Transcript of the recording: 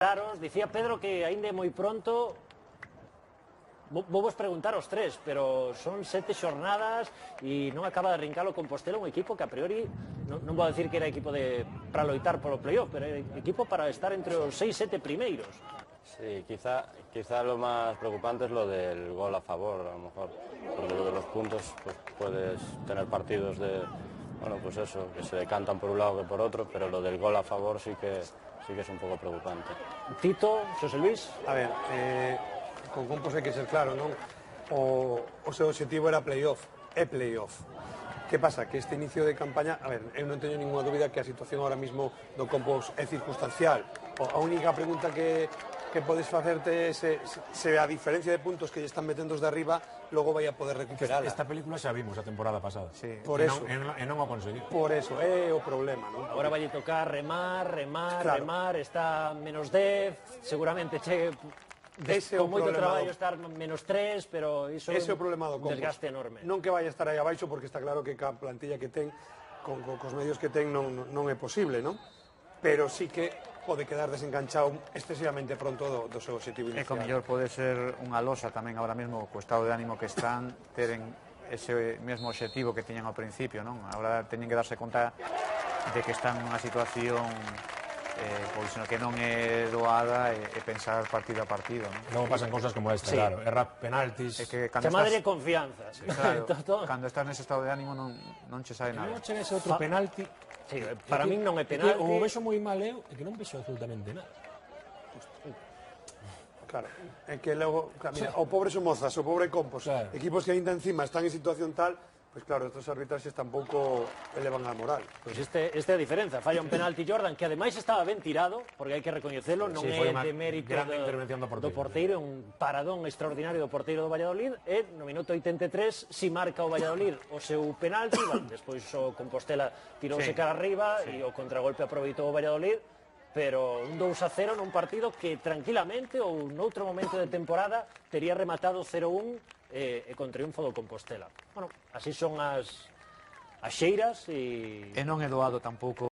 Claro, dicía Pedro que aínda é moi pronto. Vou vos preguntar os tres, pero son 7 xornadas e non acaba de arrincar o Compostela, un equipo que a priori non vou decir que era equipo para loitar polo playoff, pero era equipo para estar entre os 6-7 primeiros. Sí, quizá lo más preocupante es lo del gol a favor, a lo mejor, porque lo de los puntos pues puedes tener partidos de, bueno, pues eso, que se decantan por un lado que por otro, pero lo del gol a favor sí que es un pouco preocupante. Tito, Xosé Luis? A ver, con Compos hai que ser claro, non? O seu objetivo era playoff, é playoff. Que pasa? Que este inicio de campaña, a ver, eu non teño ninguna dúbida que a situación ahora mismo do Compos é circunstancial. A única pregunta que podes facerte é se a diferencia de puntos que lle están metendo de arriba logo vai a poder recuperarla. Esta película xa vimos a temporada pasada. Sí. Por eso. E non o conseguiu. Por eso, é o problema, non? Agora vai tocar remar, Claro. remar, está menos 10, seguramente chegue con moito traballo estar menos 3, pero iso é un desgaste enorme. Non que vai a estar aí abaixo, porque está claro que ca plantilla que ten, cos medios que ten, non é posible, non? Pero sí que pode quedar desenganchado excesivamente pronto do seu objetivo inicial. E co mellor pode ser unha losa tamén agora mesmo co estado de ánimo que están, teren ese mesmo objetivo que tiñan ao principio, non? Agora teñen que darse conta de que están nunha situación pois que non é doada e pensar partido a partido, non? Logo pasan cousas como esta, claro, errar penaltis. Chamadre confianza. Claro, cando estás nese estado de ánimo non che sabe nada. Non chega ese outro penalti. Sí, para min non é penalti. O vexo moi mal eu, é que non vexo absolutamente nada. Claro, é que logo, mira, o pobre Somozas, o pobre Compos, equipos que ainda encima están en situación tal, pois claro, estos arbitraxes tampouco elevan a moral. Pois este é a diferenza, falla un penalti Jordan, que ademais estaba ben tirado, porque hai que recoñecelo, non é de mérito do porteiro, un paradón extraordinario do porteiro do Valladolid, e no minuto 83 si marca o Valladolid o seu penalti, despois o Compostela tirouse cara arriba e o contragolpe aproveitou o Valladolid, pero un 2-0 nun partido que tranquilamente ou noutro momento de temporada tería rematado 0-1 e con triunfo do Compostela. Bueno, así son as xeiras e non é doado tampouco